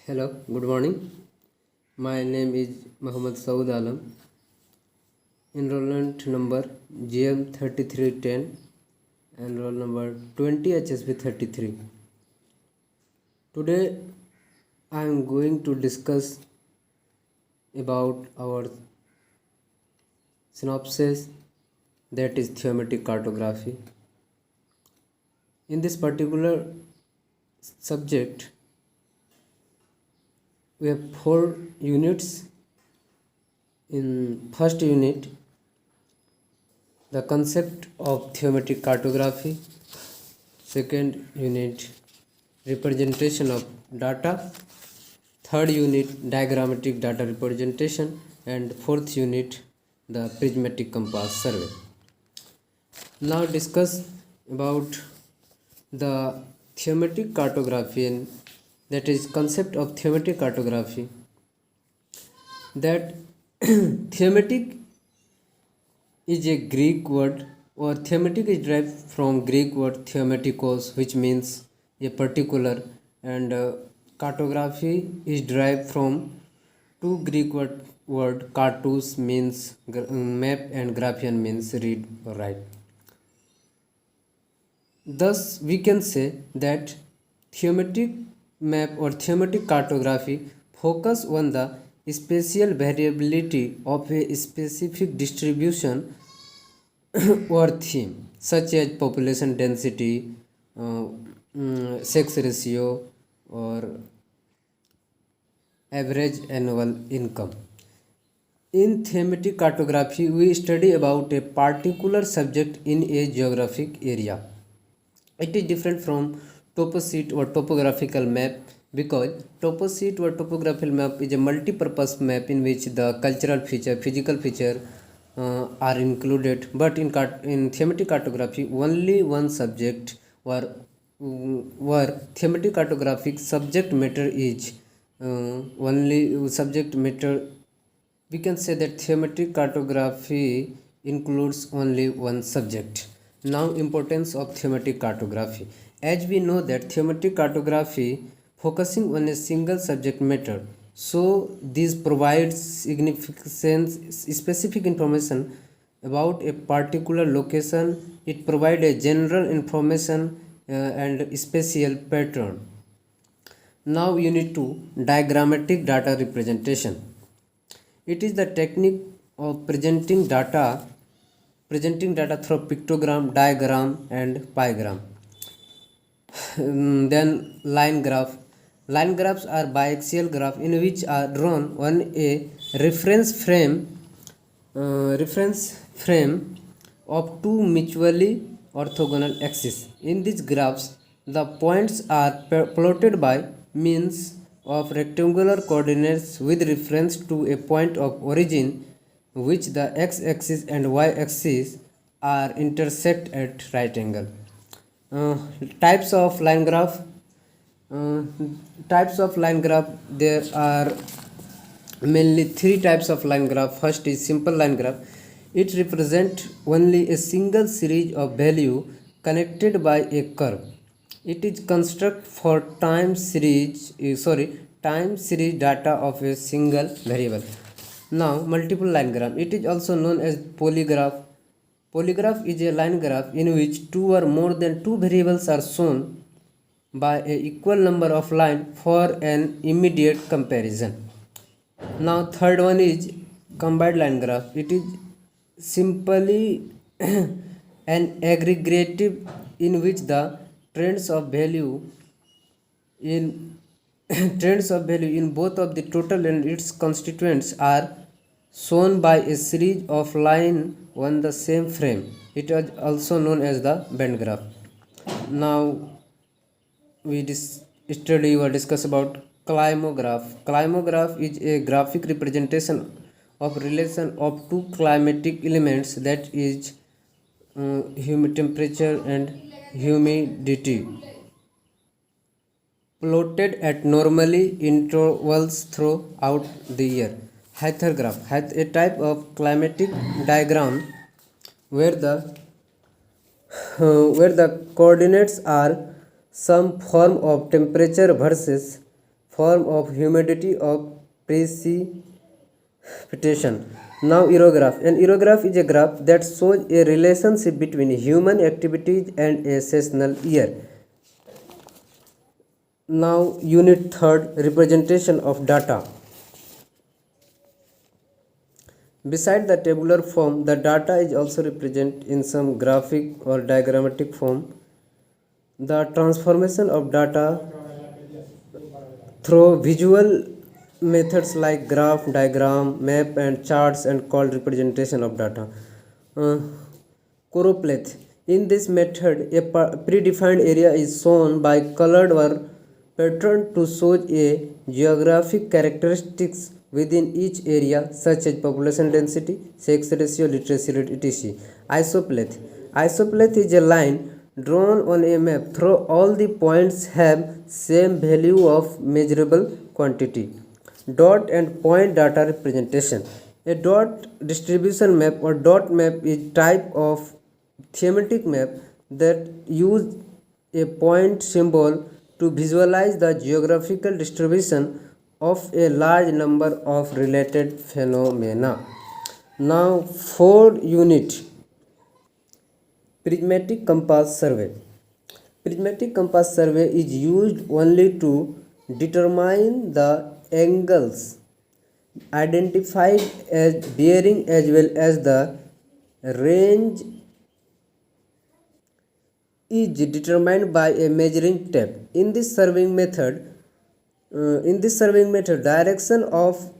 Hello, good morning. My name is Muhammad Saud Alam. Enrollment number GM3310 and roll number 20 HSB33. Today I am going to discuss about our synopsis, that is thematic cartography. In this particular subject we have 4 units. In first unit, the concept of thematic cartography. Second unit, representation of data. Third unit, diagrammatic data representation. And fourth unit, the prismatic compass survey. Now discuss about the thematic cartography, and that is concept of thematic cartography. That thematic is a Greek word, or thematic is derived from Greek word thematikos, which means a particular, and cartography is derived from two Greek word kartos means map and graphian means read or write. Thus we can say that thematic map or thematic cartography focus on the spatial variability of a specific distribution or theme, such as population density, sex ratio, or average annual income. In thematic cartography, we study about a particular subject in a geographic area. It is different from toposheet or topographical map, because toposheet or topographical map is a multi-purpose map in which the cultural feature, physical feature are included. But in thematic cartography, only one subject or thematic cartographic subject matter is only subject matter. We can say that thematic cartography includes only one subject. Now, importance of thematic cartography. As we know that thematic cartography focusing on a single subject matter, so this provides significant specific information about a particular location. It provides a general information and spatial pattern. Now, unit 2, diagrammatic data representation. It is the technique of presenting data through pictogram, diagram, and piegram. Then line graph. Line graphs are biaxial graph in which are drawn on a reference frame of two mutually orthogonal axes. In these graphs, the points are plotted by means of rectangular coordinates with reference to a point of origin, which the x-axis and y-axis are intersect at right angle. Types of line graph. There are mainly 3 types of line graph. First is simple line graph. It represents only a single series of value connected by a curve. It is construct for time series data of a single variable. Now, multiple line graph. It is also known as polygraph. Polygraph is a line graph in which two or more than two variables are shown by an equal number of lines for an immediate comparison. Now, third one is combined line graph. It is simply an aggregative in which the trends of value in both of the total and its constituents are shown by a series of lines on the same frame. It is also known as the band graph. Now we study or discuss about climograph. Climograph is a graphic representation of relation of two climatic elements, that is temperature and humidity, plotted at normally intervals throughout the year. Hythergraph, a type of climatic diagram where the coordinates are some form of temperature versus form of humidity of precipitation. Now aerograph. An aerograph is a graph that shows a relationship between human activities and a seasonal year. Now unit third, representation of data. Beside the tabular form, the data is also represented in some graphic or diagrammatic form. The transformation of data through visual methods like graph, diagram, map and charts and called representation of data. Choropleth. In this method, a predefined area is shown by colored or pattern to show a geographic characteristics within each area such as population density, sex ratio, literacy rate, etc. Isopleth. Isopleth is a line drawn on a map through all the points have same value of measurable quantity. Dot and point data representation. A dot distribution map or dot map is type of thematic map that use a point symbol to visualize the geographical distribution of a large number of related phenomena. Now 4 unit prismatic compass survey. Prismatic compass survey is used only to determine the angles identified as bearing as well as the range is determined by a measuring tape. In this surveying method, direction of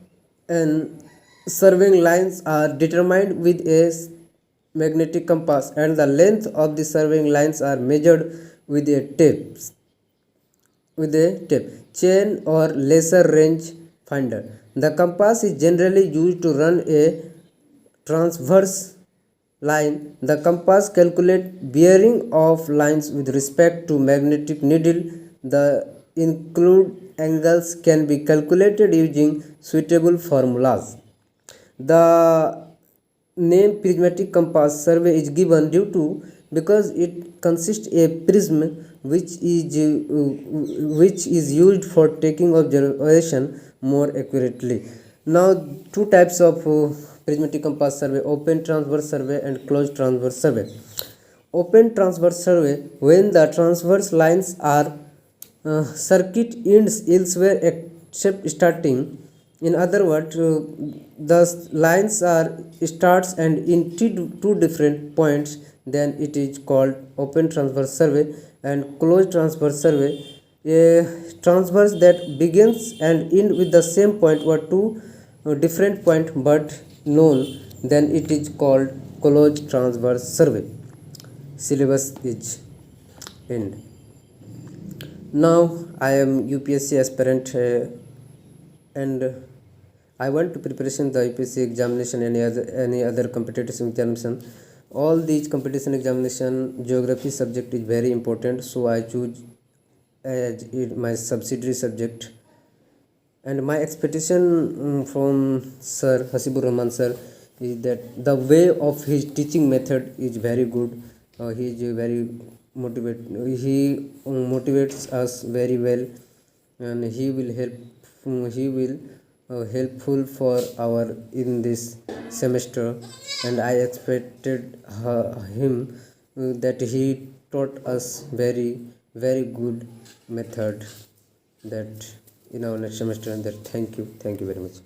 an surveying lines are determined with a magnetic compass and the length of the surveying lines are measured with a tape chain or laser range finder. The compass is generally used to run a transverse line. The compass calculates bearing of lines with respect to magnetic needle. The include angles can be calculated using suitable formulas. The name prismatic compass survey is given due to because it consists a prism which is used for taking observation more accurately. Now two types of prismatic compass survey: open transverse survey and closed transverse survey. Open transverse survey, when the transverse lines are circuit ends elsewhere except starting. In other words, the lines are starts and in two different points, then it is called open transverse survey. And closed transverse survey, a transverse that begins and end with the same point or two different point but known, then it is called closed transverse survey. Syllabus is end. Now I am UPSC aspirant and I want to preparation the UPSC examination, any other competitive examination. All these competition examination, geography subject is very important, so I choose as it my subsidiary subject. And my expectation from Sir Hasibur Rahman sir is that the way of his teaching method is very good. He is very he motivates us very well, and he will helpful for our in this semester. And I expected him that he taught us very good method that in our next semester. And that thank you very much.